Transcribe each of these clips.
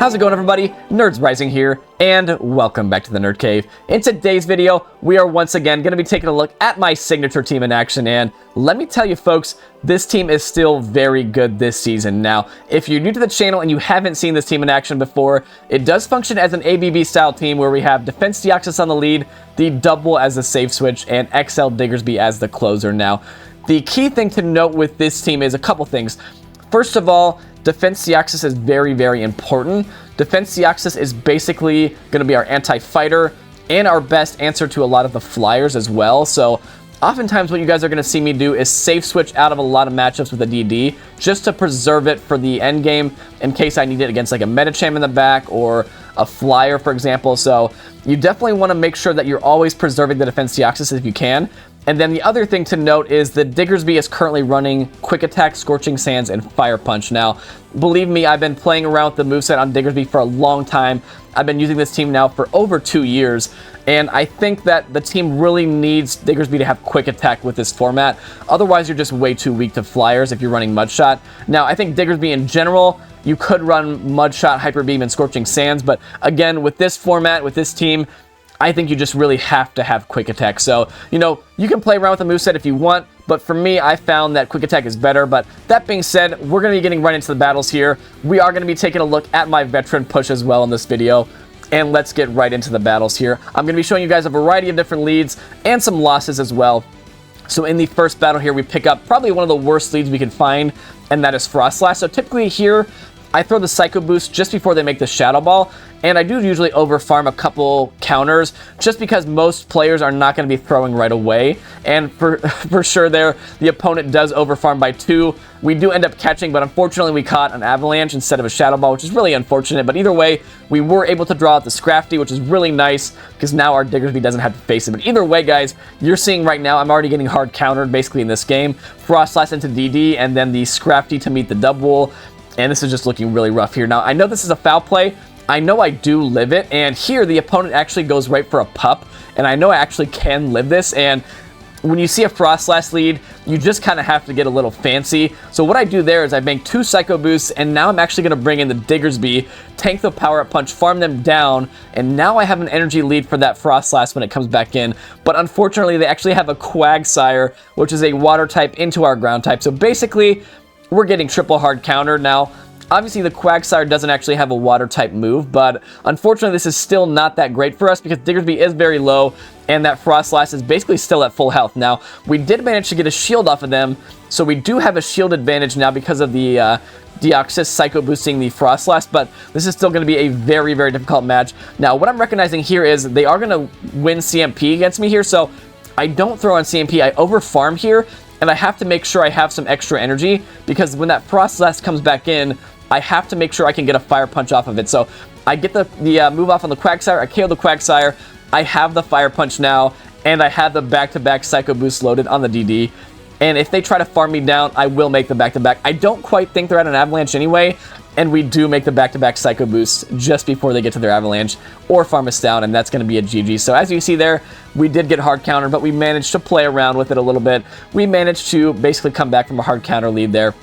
How's it going, everybody? Nerds Rising here, and welcome back to the Nerd Cave. In today's video, we are once again going to be taking a look at my signature team in action, and let me tell you folks, this team is still very good this season. Now, if you're new to the channel and you haven't seen this team in action before, it does function as an ABB style team where we have Defense Deoxys on the lead, the Double as the safe switch, and XL Diggersby as the closer. Now, the key thing to note with this team is a couple things. First of all, Defense Deoxys is very, very important. Defense Deoxys is basically going to be our anti-fighter and our best answer to a lot of the flyers as well. So oftentimes what you guys are going to see me do is safe switch out of a lot of matchups with the DD just to preserve it for the end game in case I need it against like a Medicham in the back or a flyer, for example. So you definitely want to make sure that you're always preserving the Defense Deoxys if you can. And then the other thing to note is that Diggersby is currently running Quick Attack, Scorching Sands, and Fire Punch. Now, believe me, I've been playing around with the moveset on Diggersby for a long time. I've been using this team now for over 2 years, and I think that the team really needs Diggersby to have Quick Attack with this format. Otherwise, you're just way too weak to flyers if you're running Mudshot. Now, I think Diggersby in general, you could run Mudshot, Hyper Beam, and Scorching Sands, but again, with this format, with this team, I think you just really have to have Quick Attack. So, you know, you can play around with the moveset if you want, but for me, I found that Quick Attack is better. But that being said, we're going to be getting right into the battles here. We are going to be taking a look at my veteran push as well in this video. And let's get right into the battles here. I'm going to be showing you guys a variety of different leads and some losses as well. So in the first battle here, we pick up probably one of the worst leads we can find, and that is Froslass. So typically here, I throw the Psycho Boost just before they make the Shadow Ball, and I do usually overfarm a couple counters just because most players are not going to be throwing right away. And for sure there, the opponent does overfarm by 2. We do end up catching, but unfortunately we caught an Avalanche instead of a Shadow Ball, which is really unfortunate. But either way, we were able to draw out the Scrafty, which is really nice because now our Diggersby doesn't have to face it. But either way, guys, you're seeing right now I'm already getting hard countered basically in this game. Froslass into DD, and then the Scrafty to meet the Double. And this is just looking really rough here. Now, I know this is a foul play. I know I do live it. And here, the opponent actually goes right for a pup. And I know I actually can live this. And when you see a Froslass lead, you just kind of have to get a little fancy. So what I do there is I bank 2 Psycho Boosts. And now I'm actually going to bring in the Diggersby, tank the Power-Up Punch, farm them down. And now I have an energy lead for that Froslass when it comes back in. But unfortunately, they actually have a Quagsire, which is a water type into our ground type. So basically, we're getting triple hard countered. Now, obviously the Quagsire doesn't actually have a water type move, but unfortunately this is still not that great for us because Diggersby is very low and that Froslass is basically still at full health. Now, we did manage to get a shield off of them, so we do have a shield advantage now because of the Deoxys Psycho boosting the Froslass, but this is still going to be a very, very difficult match. Now, what I'm recognizing here is they are going to win CMP against me here, so I don't throw on CMP. I overfarm here, and I have to make sure I have some extra energy because when that Froslass comes back in, I have to make sure I can get a Fire Punch off of it. So I get the move off on the Quagsire, I KO the Quagsire, I have the Fire Punch now, and I have the back-to-back Psycho Boost loaded on the DD. And if they try to farm me down, I will make the back-to-back. I don't quite think they're at an Avalanche anyway, and we do make the back-to-back Psycho Boost just before they get to their Avalanche or farm us down, and that's going to be a GG. So as you see there, we did get hard counter, but we managed to play around with it a little bit. We managed to basically come back from a hard counter lead there.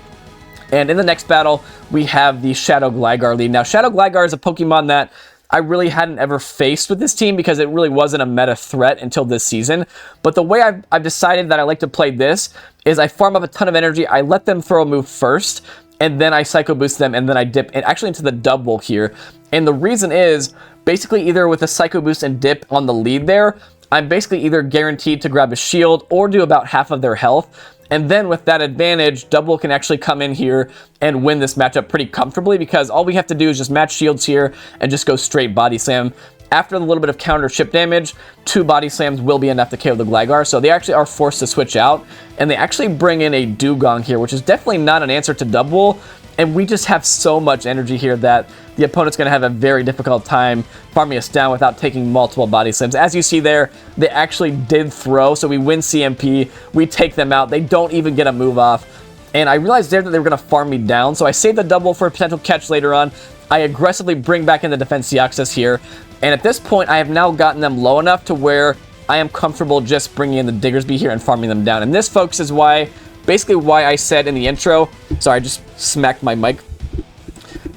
And in the next battle, we have the Shadow Gligar lead. Now, Shadow Gligar is a Pokemon that I really hadn't ever faced with this team because it really wasn't a meta threat until this season. But the way I've decided that I like to play this is I farm up a ton of energy, I let them throw a move first, and then I Psycho Boost them, and then I dip actually into the double here. And the reason is, basically either with a Psycho Boost and dip on the lead there, I'm basically either guaranteed to grab a shield or do about half of their health. And then with that advantage, Double can actually come in here and win this matchup pretty comfortably because all we have to do is just match shields here and just go straight Body Slam. After a little bit of counter chip damage, 2 Body Slams will be enough to KO the Gligar. So they actually are forced to switch out. And they actually bring in a Dewgong here, which is definitely not an answer to Double. And we just have so much energy here that the opponent's going to have a very difficult time farming us down without taking multiple Body Slams. As you see there, they actually did throw, so we win CMP. We take them out. They don't even get a move off. And I realized there that they were going to farm me down, so I saved the double for a potential catch later on. I aggressively bring back in the Defense Deoxys here. And at this point, I have now gotten them low enough to where I am comfortable just bringing in the Diggersby here and farming them down. And this, folks, is why, basically why I said in the intro, sorry, I just smacked my mic.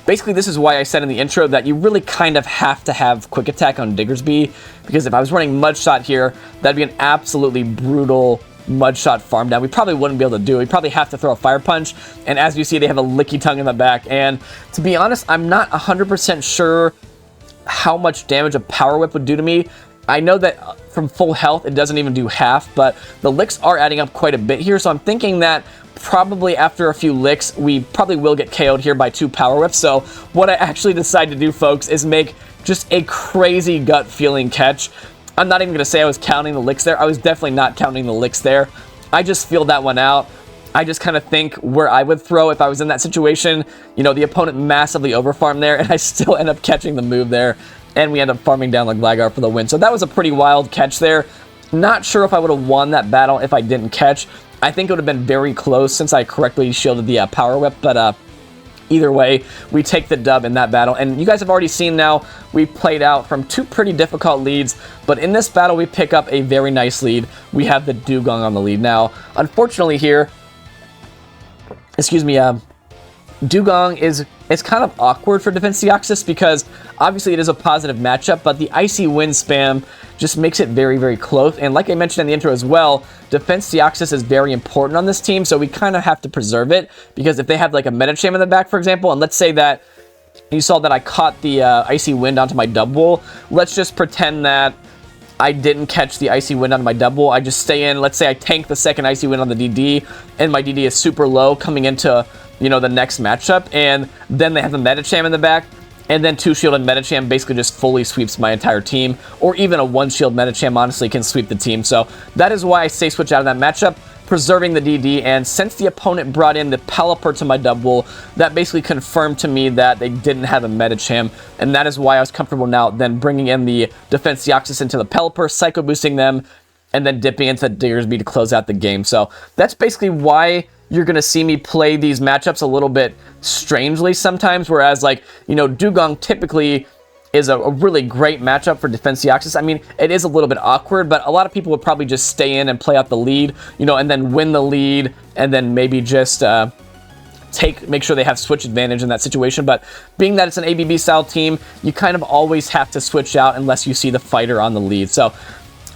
basically this is why I said in the intro that you really kind of have to have Quick Attack on Diggersby, because if I was running Mud Shot here, that'd be an absolutely brutal Mud Shot farm down. We probably wouldn't be able to do it. We'd probably have to throw a Fire Punch, and as you see, they have a Lickitung in the back, and to be honest, I'm not 100% sure how much damage a Power Whip would do to me. I know that from full health, it doesn't even do half, but the licks are adding up quite a bit here, so I'm thinking that probably after a few licks, we probably will get KO'd here by 2 Power Whips. So what I actually decided to do, folks, is make just a crazy gut feeling catch. I'm not even going to say I was counting the licks there. I was definitely not counting the licks there. I just feel that one out. I just kind of think where I would throw if I was in that situation. You know, the opponent massively overfarmed there, and I still end up catching the move there, and we end up farming down the Gligar for the win. So that was a pretty wild catch there. Not sure if I would have won that battle if I didn't catch. I think it would have been very close since I correctly shielded the Power Whip, but either way, we take the dub in that battle. And you guys have already seen now, we played out from 2 pretty difficult leads, but in this battle, we pick up a very nice lead. We have the Dewgong on the lead. Now, unfortunately here, Dewgong is kind of awkward for Defense Deoxys because obviously it is a positive matchup, but the Icy Wind spam just makes it very, very close. And like I mentioned in the intro as well, Defense Deoxys is very important on this team, so we kind of have to preserve it, because if they have like a Medicham in the back, for example, and let's say that you saw that I caught the Icy Wind onto my double, let's just pretend that I didn't catch the Icy Wind on my double. I just stay in. Let's say I tank the second Icy Wind on the DD, and my DD is super low coming into, you know, the next matchup, and then they have the Medicham in the back, and then 2-shielded Medicham basically just fully sweeps my entire team, or even a 1-shield Medicham honestly can sweep the team. So that is why I say switch out of that matchup, preserving the DD, and since the opponent brought in the Pelipper to my double, that basically confirmed to me that they didn't have a Medicham, and that is why I was comfortable now then bringing in the Defense Deoxys into the Pelipper, Psycho Boosting them, and then dipping into Diggersby to close out the game. So that's basically why you're going to see me play these matchups a little bit strangely sometimes, whereas, like, you know, Dewgong typically is a really great matchup for Defense Deoxys. I mean, it is a little bit awkward, but a lot of people would probably just stay in and play out the lead, you know, and then win the lead, and then maybe just make sure they have switch advantage in that situation. But being that it's an ABB style team, you kind of always have to switch out unless you see the fighter on the lead. So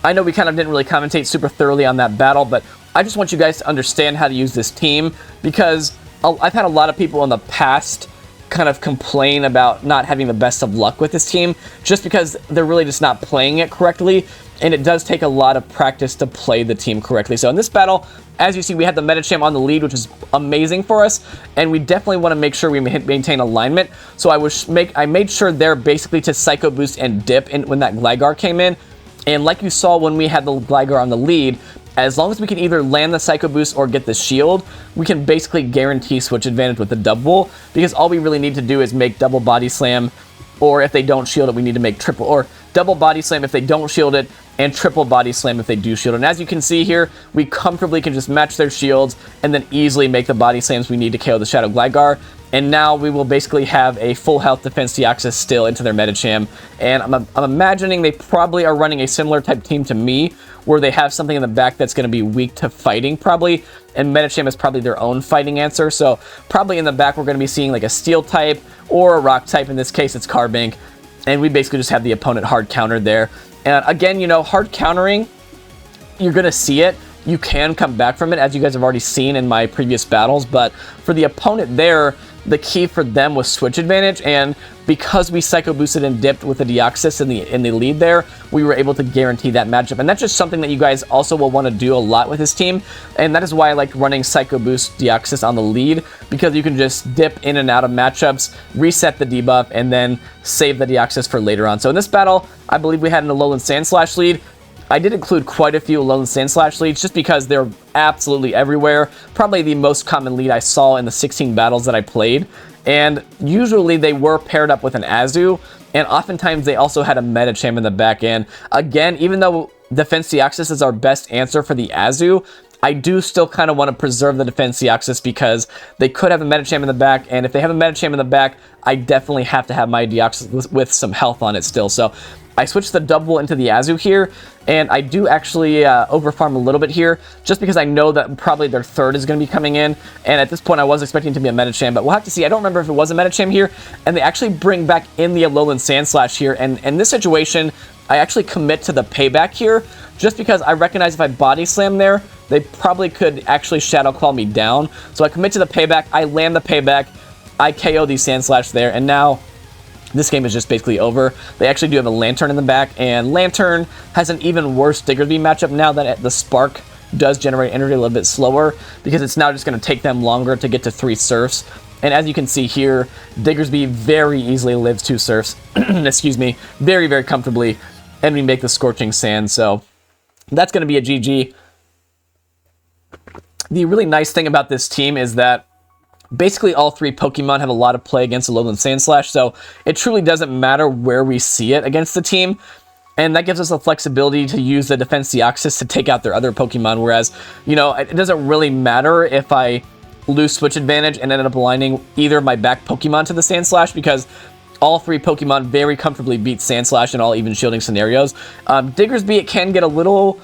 I know we kind of didn't really commentate super thoroughly on that battle, but I just want you guys to understand how to use this team, because I've had a lot of people in the past kind of complain about not having the best of luck with this team, just because they're really just not playing it correctly, and it does take a lot of practice to play the team correctly. So in this battle, as you see, we had the Medicham on the lead, which is amazing for us, and we definitely want to make sure we maintain alignment. So I made sure there basically to Psycho Boost and dip in when that Gligar came in, and like you saw when we had the Gligar on the lead, as long as we can either land the Psycho Boost or get the shield, we can basically guarantee switch advantage with the double, because all we really need to do is make double body slam, or if they don't shield it, we need to make triple, or double body slam if they don't shield it, and triple body slam if they do shield it. And as you can see here, we comfortably can just match their shields and then easily make the body slams we need to KO the Shadow Gligar. And now we will basically have a full health Defense Deoxys still into their Medicham. And I'm imagining they probably are running a similar type team to me, where they have something in the back that's going to be weak to fighting probably, and Medicham is probably their own fighting answer. So probably in the back we're going to be seeing like a Steel type or a Rock type. In this case it's Carbink, and we basically just have the opponent hard countered there. And again, you know, hard countering, you're going to see it. You can come back from it, as you guys have already seen in my previous battles, but for the opponent there, the key for them was switch advantage, and because we Psycho Boosted and dipped with the Deoxys in the lead there, we were able to guarantee that matchup. And that's just something that you guys also will want to do a lot with this team, and that is why I like running Psycho Boost Deoxys on the lead, because you can just dip in and out of matchups, reset the debuff, and then save the Deoxys for later on. So in this battle, I believe we had an Alolan Sandslash lead. I did include quite a few Alolan Sandslash leads just because they're absolutely everywhere. Probably the most common lead I saw in the 16 battles that I played. And usually they were paired up with an Azu, and oftentimes they also had a Medicham in the back end. Again, even though Defense Deoxys is our best answer for the Azu, I do still kind of want to preserve the Defense Deoxys because they could have a Medicham in the back, and if they have a Medicham in the back, I definitely have to have my Deoxys with some health on it still. So I switched the double into the Azu here, and I do actually overfarm a little bit here, just because I know that probably their third is going to be coming in, and at this point I was expecting it to be a Medicham, but we'll have to see. I don't remember if it was a Medicham here, and they actually bring back in the Alolan Sandslash here, and in this situation, I actually commit to the payback here, just because I recognize if I Body Slam there, they probably could actually Shadow Claw me down. So I commit to the payback, I land the payback, I KO the Sandslash there, and now this game is just basically over. They actually do have a Lantern in the back, and Lantern has an even worse Diggersby matchup now that the Spark does generate energy a little bit slower, because it's now just going to take them longer to get to 3 Surfs. And as you can see here, Diggersby very easily lives 2 Surfs, excuse me, very, very comfortably, and we make the Scorching Sand, so that's going to be a GG. The really nice thing about this team is that basically all 3 Pokemon have a lot of play against Alolan Sandslash, so it truly doesn't matter where we see it against the team, and that gives us the flexibility to use the Defense Deoxys to take out their other Pokemon, whereas, you know, it doesn't really matter if I lose Switch Advantage and ended up aligning either of my back Pokemon to the Sandslash, because all 3 Pokemon very comfortably beat Sandslash in all even shielding scenarios. Diggersby, it can get a little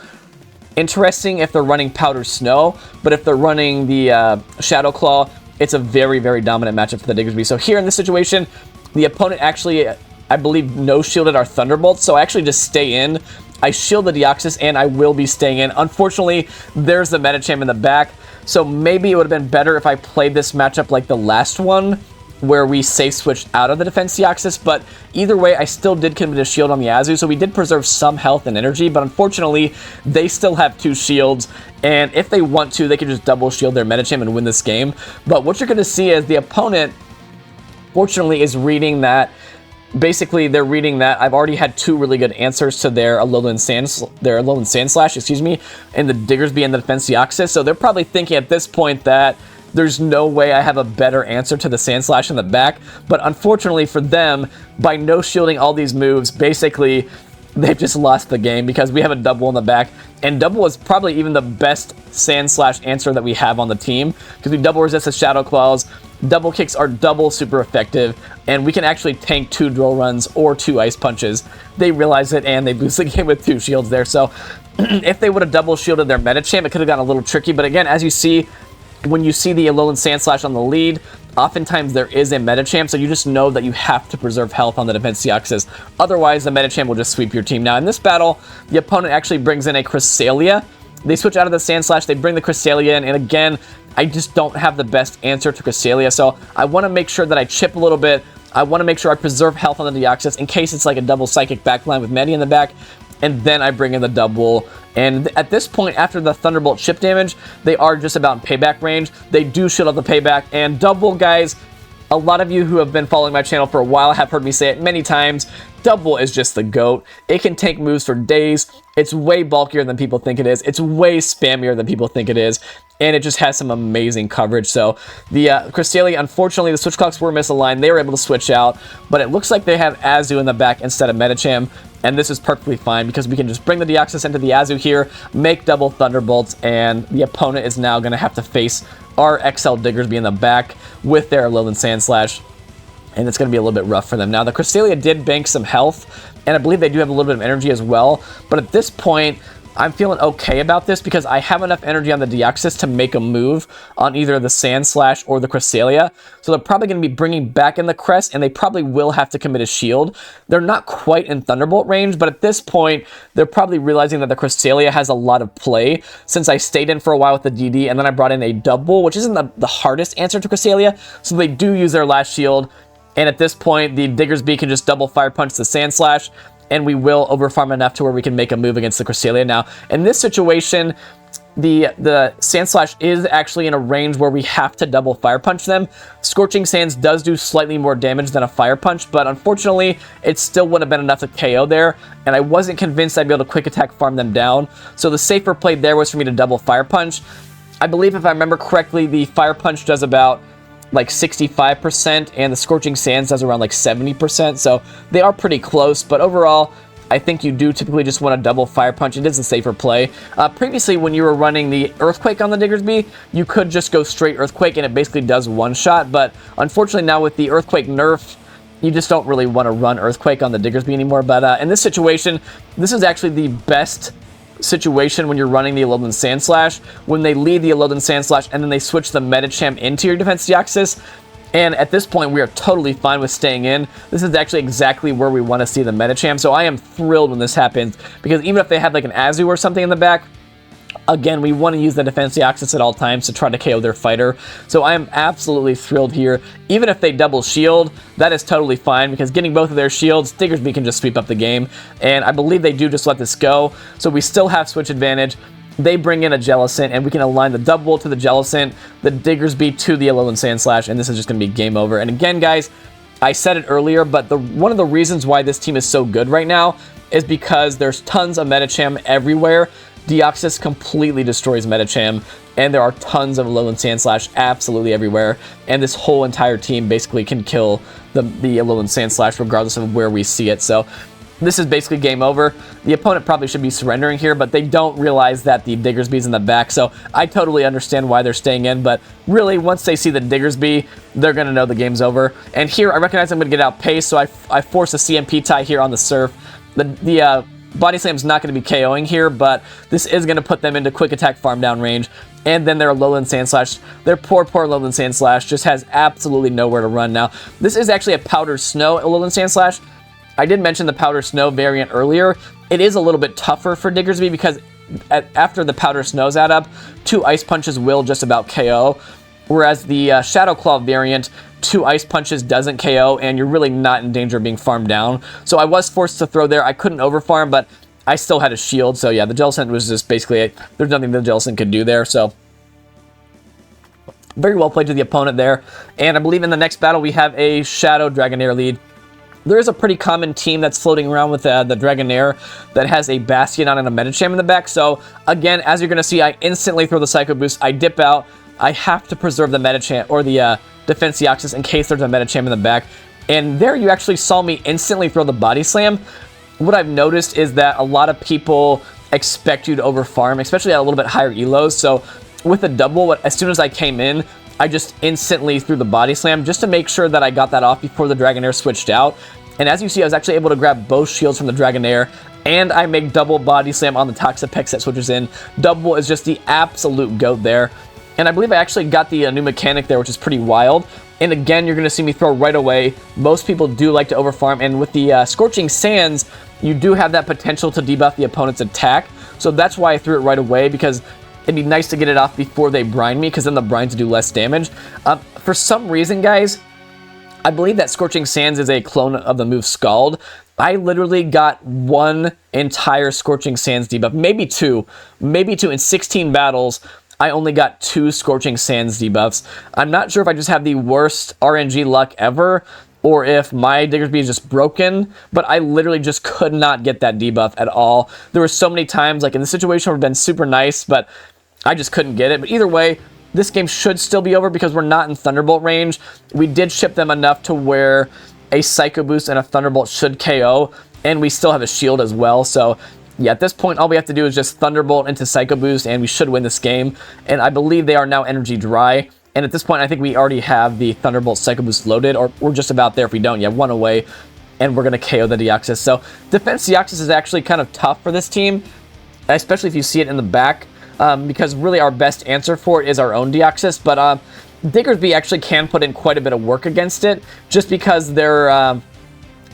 interesting if they're running Powder Snow, but if they're running the Shadow Claw, it's a very, very dominant matchup for the Diggersby. So here in this situation, the opponent actually, I believe, no-shielded our Thunderbolts, so I actually just stay in. I shield the Deoxys, and I will be staying in. Unfortunately, there's the Medicham in the back, so maybe it would have been better if I played this matchup like the last one, where we safe switched out of the Defense Deoxys, but either way, I still did commit a shield on the Azu, so we did preserve some health and energy, but unfortunately, they still have 2 shields, and if they want to, they can just double shield their Medicham and win this game. But what you're going to see is the opponent, fortunately, is reading that. Basically, they're reading that I've already had 2 really good answers to their Alolan Sandslash, excuse me, and the Diggersby and the Defense Deoxys, so they're probably thinking at this point that there's no way I have a better answer to the Sandslash in the back, but unfortunately for them, by no shielding all these moves, basically, they've just lost the game because we have a double in the back, and double is probably even the best Sandslash answer that we have on the team, because we double resist the Shadow Claws, double kicks are double super effective, and we can actually tank 2 drill runs or 2 ice punches. They realize it, and they lose the game with 2 shields there, so if they would have double shielded their Medicham, it could have gotten a little tricky, but again, as you see, when you see the Alolan Sandslash on the lead, oftentimes there is a Medicham, so you just know that you have to preserve health on the Defense Deoxys. Otherwise, the Medicham will just sweep your team. Now, in this battle, the opponent actually brings in a Cresselia. They switch out of the Sandslash, they bring the Cresselia in, and again, I just don't have the best answer to Cresselia, so I want to make sure that I chip a little bit. I want to make sure I preserve health on the Deoxys in case it's like a double Psychic backline with Medi in the back, and then I bring in the double. And at this point, after the Thunderbolt chip damage, they are just about in payback range. They do shield up the payback, and double, guys, a lot of you who have been following my channel for a while have heard me say it many times. Double is just the GOAT. It can take moves for days. It's way bulkier than people think it is. It's way spammier than people think it is. And it just has some amazing coverage. So the Cresselia, unfortunately, the switch clocks were misaligned. They were able to switch out. But it looks like they have Azu in the back instead of Medicham. And this is perfectly fine because we can just bring the Deoxys into the Azu here, make double Thunderbolts, and the opponent is now going to have to face our XL Diggersby in the back with their Alolan Sandslash. And it's going to be a little bit rough for them. Now, the Cresselia did bank some health, and I believe they do have a little bit of energy as well. But at this point, I'm feeling okay about this because I have enough energy on the Deoxys to make a move on either the Sandslash or the Cresselia. So they're probably going to be bringing back in the Cress, and they probably will have to commit a shield. They're not quite in Thunderbolt range, but at this point, they're probably realizing that the Cresselia has a lot of play since I stayed in for a while with the DD, and then I brought in a double, which isn't the hardest answer to Cresselia. So they do use their last shield. And at this point, the Diggersby can just double Fire Punch the Sandslash, and we will overfarm enough to where we can make a move against the Cresselia. Now, in this situation, the Sandslash is actually in a range where we have to double Fire Punch them. Scorching Sands does do slightly more damage than a Fire Punch, but unfortunately, it still would have been enough to KO there, and I wasn't convinced I'd be able to Quick Attack farm them down. So the safer play there was for me to double Fire Punch. I believe, if I remember correctly, the Fire Punch does about like 65%, and the Scorching Sands does around like 70%, so they are pretty close, but overall, I think you do typically just want to double Fire Punch. It is a safer play. Previously, when you were running the Earthquake on the Diggersby, you could just go straight Earthquake, and it basically does one-shot, but unfortunately now with the Earthquake nerf, you just don't really want to run Earthquake on the Diggersby anymore. But in this situation, this is actually the best situation when you're running the Alolan Sandslash, when they lead the Alolan Sandslash and then they switch the Medicham into your Defense Deoxys. And at this point, we are totally fine with staying in. This is actually exactly where we want to see the Medicham. So I am thrilled when this happens, because even if they have like an Azu or something in the back, again, we want to use the Defense Deoxys at all times to try to KO their fighter. So I am absolutely thrilled here. Even if they double shield, that is totally fine, because getting both of their shields, Diggersby can just sweep up the game. And I believe they do just let this go. So we still have switch advantage. They bring in a Jellicent, and we can align the Double to the Jellicent, the Diggersby to the Alolan Sandslash, and this is just going to be game over. And again, guys, I said it earlier, but one of the reasons why this team is so good right now is because there's tons of Medicham everywhere. Deoxys completely destroys Medicham, and there are tons of Alolan Sandslash absolutely everywhere, and this whole entire team basically can kill the Alolan Sandslash regardless of where we see it. So this is basically game over. The opponent probably should be surrendering here, but they don't realize that the Diggersby's in the back, so I totally understand why they're staying in, but really, once they see the Diggersby, they're going to know the game's over. And here, I recognize I'm going to get outpaced, so I force a CMP tie here on the Surf. The Body Slam's not going to be KOing here, but this is going to put them into quick attack farm down range. And then their Alolan Sandslash, their poor Alolan Sandslash just has absolutely nowhere to run now. This is actually a Powder Snow Alolan Sandslash. I did mention the Powder Snow variant earlier. It is a little bit tougher for Diggersby because after the Powder Snows add up, 2 Ice Punches will just about KO. Whereas the Shadow Claw variant, 2 Ice Punches doesn't KO, and you're really not in danger of being farmed down. So I was forced to throw there. I couldn't overfarm, but I still had a shield. So yeah, the Jellicent was just basically, there's nothing the Jellicent could do there. So very well played to the opponent there. And I believe in the next battle, we have a Shadow Dragonair lead. There is a pretty common team that's floating around with the Dragonair that has a Bastion and a Medicham in the back. So again, as you're going to see, I instantly throw the Psycho Boost. I dip out. I have to preserve the Medicham or the Defense Deoxys in case there's a Medicham in the back. And there you actually saw me instantly throw the Body Slam. What I've noticed is that a lot of people expect you to overfarm, especially at a little bit higher elos. So with the double, as soon as I came in, I just instantly threw the Body Slam just to make sure that I got that off before the Dragonair switched out. And as you see, I was actually able to grab both shields from the Dragonair, and I make double Body Slam on the Toxapex that switches in. Double is just the absolute GOAT there. And I believe I actually got the new mechanic there, which is pretty wild. And again, you're going to see me throw right away. Most people do like to overfarm, and with the Scorching Sands, you do have that potential to debuff the opponent's attack. So that's why I threw it right away, because it'd be nice to get it off before they brine me, because then the brines do less damage. For some reason, guys, I believe that Scorching Sands is a clone of the move Scald. I literally got 1 entire Scorching Sands debuff, maybe 2 in 16 battles. I only got 2 Scorching Sands debuffs. I'm not sure if I just have the worst RNG luck ever, or if my Diggersby is just broken, but I literally just could not get that debuff at all. There were so many times, like in this situation, where it's been super nice, but I just couldn't get it. But either way, this game should still be over because we're not in Thunderbolt range. We did ship them enough to where a Psycho Boost and a Thunderbolt should KO, and we still have a shield as well. So yeah, at this point, all we have to do is just Thunderbolt into Psycho Boost, and we should win this game. And I believe they are now energy dry. And at this point, I think we already have the Thunderbolt Psycho Boost loaded, or we're just about there if we don't. Yeah, 1 away, and we're going to KO the Deoxys. So Defense Deoxys is actually kind of tough for this team, especially if you see it in the back, because really our best answer for it is our own Deoxys. But Diggersby actually can put in quite a bit of work against it, just because they're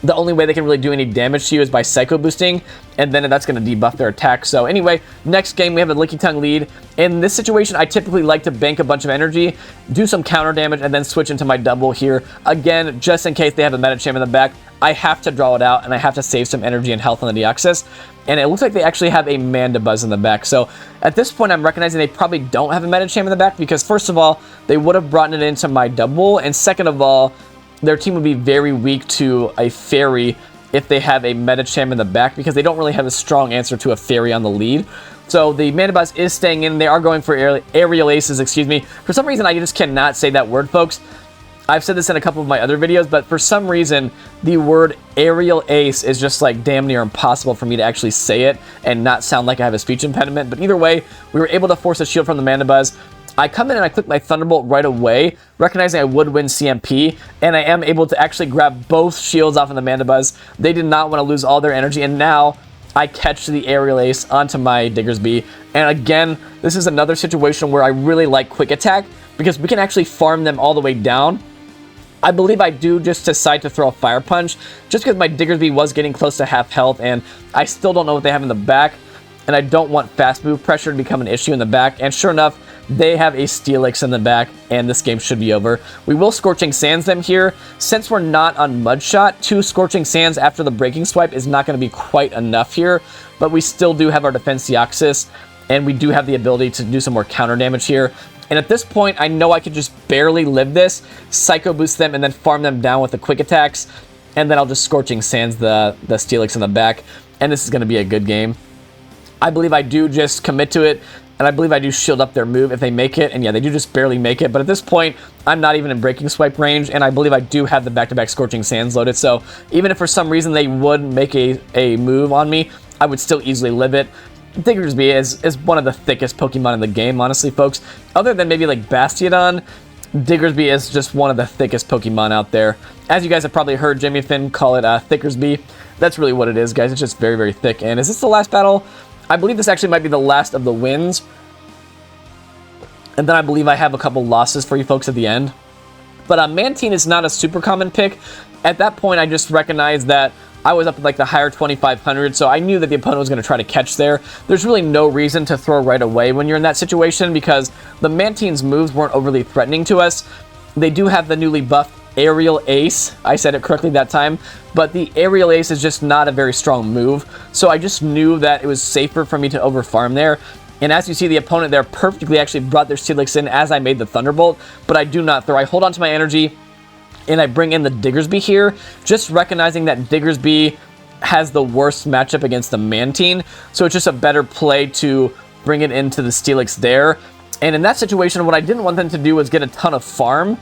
the only way they can really do any damage to you is by Psycho Boosting, and then that's going to debuff their attack. So anyway, next game we have a Lickitung lead. In this situation, I typically like to bank a bunch of energy, do some counter damage, and then switch into my double here. Again, just in case they have a Medicham in the back, I have to draw it out, and I have to save some energy and health on the Deoxys. And it looks like they actually have a Mandibuzz in the back. So at this point, I'm recognizing they probably don't have a Medicham in the back, because first of all, they would have brought it into my double, and second of all, their team would be very weak to a Fairy if they have a Medicham in the back, because they don't really have a strong answer to a Fairy on the lead. So the Mandibuzz is staying in. They are going for Aerial Aces, excuse me. For some reason, I just cannot say that word, folks. I've said this in a couple of my other videos, but for some reason, the word Aerial Ace is just like damn near impossible for me to actually say it and not sound like I have a speech impediment. But either way, we were able to force a shield from the Mandibuzz. I come in and I click my Thunderbolt right away, recognizing I would win CMP, and I am able to actually grab both shields off of the Mandibuzz. They did not want to lose all their energy, and now I catch the Aerial Ace onto my Diggersby. And again, this is another situation where I really like Quick Attack, because we can actually farm them all the way down. I believe I do just decide to throw a Fire Punch, just because my Diggersby was getting close to half health, and I still don't know what they have in the back, and I don't want fast move pressure to become an issue in the back. And sure enough, they have a Steelix in the back, and this game should be over. We will Scorching Sands them here. Since we're not on Mud Shot, 2 Scorching Sands after the Breaking Swipe is not going to be quite enough here, but we still do have our Defense Deoxys, and we do have the ability to do some more counter damage here. And at this point, I know I could just barely live this, Psycho Boost them, and then farm them down with the Quick Attacks, and then I'll just Scorching Sands the Steelix in the back, and this is going to be a good game. I believe I do just commit to it, and I believe I do shield up their move if they make it, and yeah, they do just barely make it, but at this point, I'm not even in Breaking Swipe range, and I believe I do have the back-to-back Scorching Sands loaded, so even if for some reason they would make a move on me, I would still easily live it. Diggersby is one of the thickest Pokemon in the game, honestly, folks. Other than maybe like Bastiodon, Diggersby is just one of the thickest Pokemon out there. As you guys have probably heard Jimmy Finn call it Thickersby. That's really what it is, guys. It's just very, very thick. And is this the last battle? I believe this actually might be the last of the wins. And then I believe I have a couple losses for you folks at the end. But Mantine is not a super common pick. At that point, I just recognized that I was up at like the higher 2500, so I knew that the opponent was going to try to catch there. There's really no reason to throw right away when you're in that situation, because the Mantine's moves weren't overly threatening to us. They do have the newly buffed Aerial Ace. I said it correctly that time, but the Aerial Ace is just not a very strong move, so I just knew that it was safer for me to overfarm there. And as you see, the opponent there perfectly actually brought their Steelix in as I made the Thunderbolt, but I do not throw. I hold on to my energy, and I bring in the Diggersby here, just recognizing that Diggersby has the worst matchup against the Mantine, so it's just a better play to bring it into the Steelix there. And in that situation, what I didn't want them to do was get a ton of farm.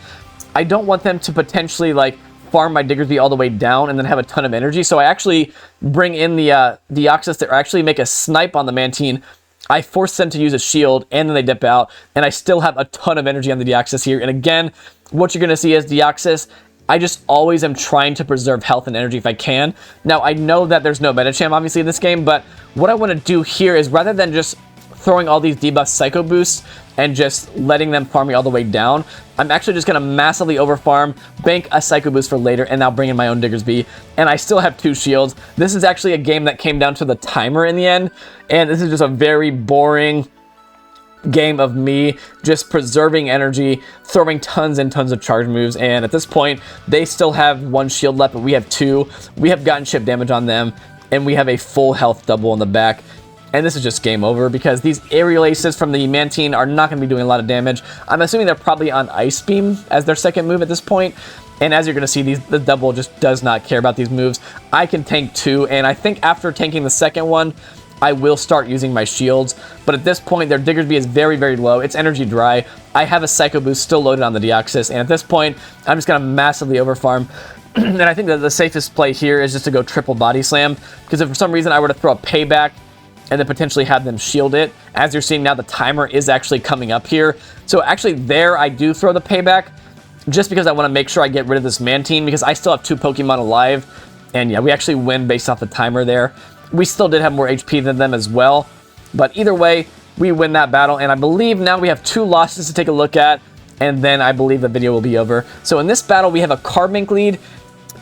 I don't want them to potentially like farm my Diggersby all the way down and then have a ton of energy, so I actually bring in the Deoxys to actually make a snipe on the Mantine. I force them to use a shield, and then they dip out, and I still have a ton of energy on the Deoxys here. And again, what you're going to see is Deoxys, I just always am trying to preserve health and energy if I can. Now, I know that there's no Medicham, obviously, in this game, but what I want to do here is, rather than just throwing all these debuff Psycho Boosts and just letting them farm me all the way down, I'm actually just going to massively overfarm, bank a Psycho Boost for later, and now bring in my own Diggersby. And I still have 2 shields. This is actually a game that came down to the timer in the end, and this is just a very boring game of me just preserving energy, throwing tons and tons of charge moves. And at this point, they still have 1 shield left, but we have 2. We have gotten chip damage on them, and we have a full health double in the back. And this is just game over, because these Aerial Aces from the Mantine are not going to be doing a lot of damage. I'm assuming they're probably on Ice Beam as their second move at this point. And as you're going to see, the double just does not care about these moves. I can tank 2, and I think after tanking the second one, I will start using my shields. But at this point, their Diggersby is very, very low. It's energy dry. I have a Psycho Boost still loaded on the Deoxys, and at this point, I'm just going to massively overfarm. And I think that the safest play here is just to go triple Body Slam, because if for some reason I were to throw a Payback and then potentially have them shield it, as you're seeing now, the timer is actually coming up here. So actually there, I do throw the Payback, just because I want to make sure I get rid of this Mantine, because I still have 2 Pokemon alive. And yeah, we actually win based off the timer there. We still did have more HP than them as well, but either way, we win that battle, and I believe now we have 2 losses to take a look at, and then I believe the video will be over. So in this battle, we have a Carbink lead.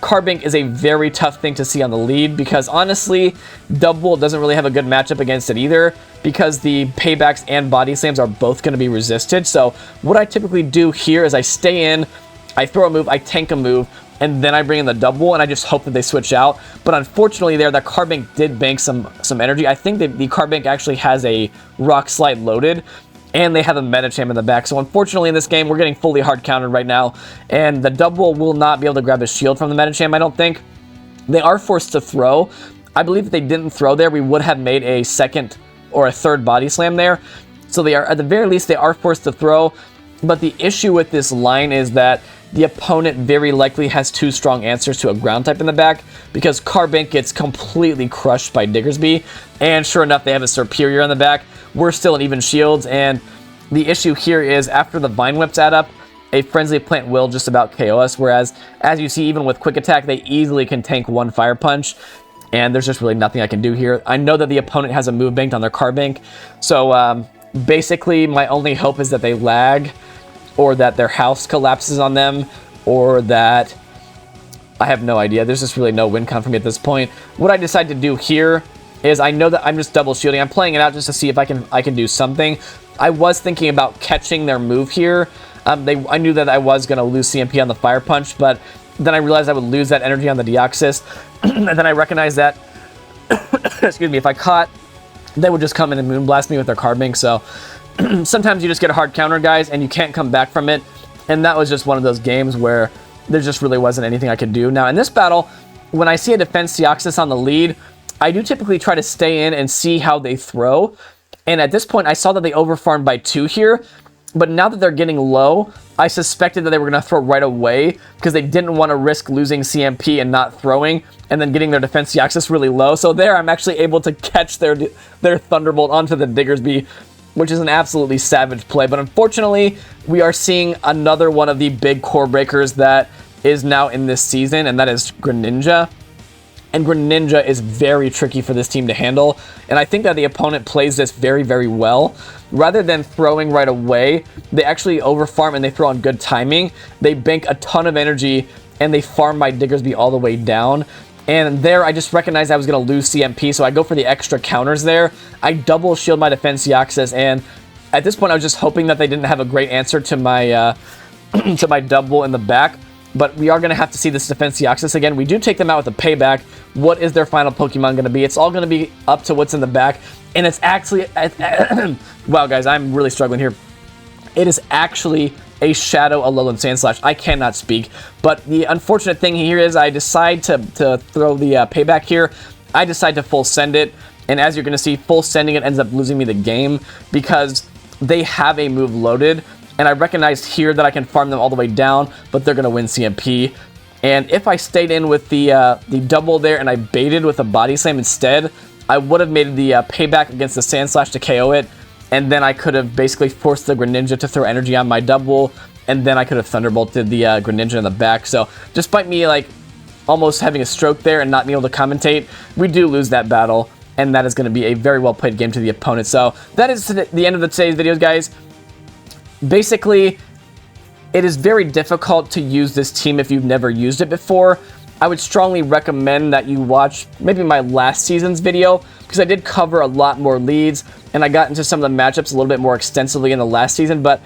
Carbink is a very tough thing to see on the lead, because honestly, Double doesn't really have a good matchup against it either, because the Paybacks and Body Slams are both going to be resisted. So what I typically do here is I stay in, I throw a move, I tank a move, and then I bring in the double, and I just hope that they switch out. But unfortunately there, that Carbink did bank some energy. I think that the Carbink actually has a Rock Slide loaded, and they have a Medicham in the back. So unfortunately in this game, we're getting fully hard countered right now, and the double will not be able to grab a shield from the Medicham, I don't think. They are forced to throw. I believe if they didn't throw there, we would have made a second or a third Body Slam there. So they are, at the very least, they are forced to throw. But the issue with this line is that the opponent very likely has 2 strong answers to a ground type in the back, because Carbink gets completely crushed by Diggersby, and sure enough, they have a Superior in the back. We're still in even shields, and the issue here is after the Vine Whips add up, a Frenzy Plant will just about KO us, whereas, as you see, even with Quick Attack, they easily can tank one Fire Punch, and there's just really nothing I can do here. I know that the opponent has a move banked on their card bank, so basically my only hope is that they lag, or that their house collapses on them, or that... I have no idea. There's just really no win con for me at this point. What I decide to do here is I know that I'm just double shielding. I'm playing it out just to see if I can do something. I was thinking about catching their move here. I knew that I was going to lose CMP on the Fire Punch, but then I realized I would lose that energy on the Deoxys. And then I recognized that, excuse me, if I caught, they would just come in and Moonblast me with their card bank. So sometimes you just get a hard counter, guys, and you can't come back from it. And that was just one of those games where there just really wasn't anything I could do. Now, in this battle, when I see a Defense Deoxys on the lead, I do typically try to stay in and see how they throw. And at this point, I saw that they overfarmed by 2 here. But now that they're getting low, I suspected that they were going to throw right away because they didn't want to risk losing CMP and not throwing and then getting their Defense Deoxys really low. So there, I'm actually able to catch their Thunderbolt onto the Diggersby, which is an absolutely savage play. But unfortunately, we are seeing another one of the big core breakers that is now in this season, and that is Greninja. And Greninja is very tricky for this team to handle, and I think that the opponent plays this very, very well. Rather than throwing right away, they actually overfarm and they throw on good timing. They bank a ton of energy, and they farm my Diggersby all the way down. And there, I just recognized I was going to lose CMP, so I go for the extra counters there. I double shield my Defense Deoxys, and at this point, I was just hoping that they didn't have a great answer to my to my double in the back. But we are going to have to see this Defense Deoxys again. We do take them out with a payback. What is their final Pokemon going to be? It's all going to be up to what's in the back. And it's actually... wow, guys, I'm really struggling here. It is actually a Shadow Alolan Sandslash. I cannot speak. But the unfortunate thing here is I decide to throw the payback here. I decide to full send it. And as you're going to see, full sending it ends up losing me the game because they have a move loaded. And I recognized here that I can farm them all the way down, but they're going to win CMP. And if I stayed in with the double there and I baited with a Body Slam instead, I would have made the payback against the Sandslash to KO it. And then I could have basically forced the Greninja to throw energy on my double. And then I could have Thunderbolted the Greninja in the back. So despite me like almost having a stroke there and not being able to commentate, we do lose that battle. And that is going to be a very well played game to the opponent. So that is the end of today's videos, guys. Basically, it is very difficult to use this team if you've never used it before. I would strongly recommend that you watch maybe my last season's video because I did cover a lot more leads and I got into some of the matchups a little bit more extensively in the last season, but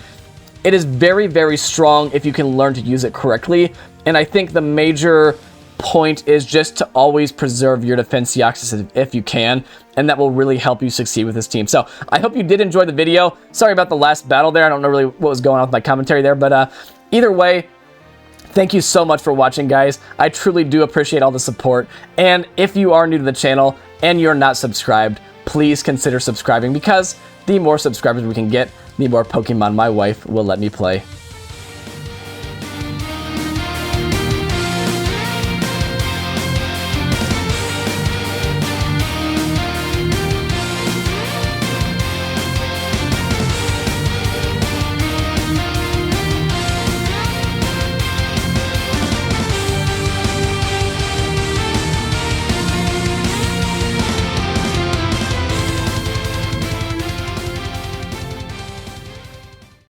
it is very, very strong if you can learn to use it correctly. And I think the major point is just to always preserve your Defense Deoxys if you can, and that will really help you succeed with this team. So I hope you did enjoy the video. Sorry about the last battle there. I don't know really what was going on with my commentary there, but either way, thank you so much for watching, guys. I truly do appreciate all the support. And if you are new to the channel and you're not subscribed, please consider subscribing because the more subscribers we can get, the more Pokemon my wife will let me play.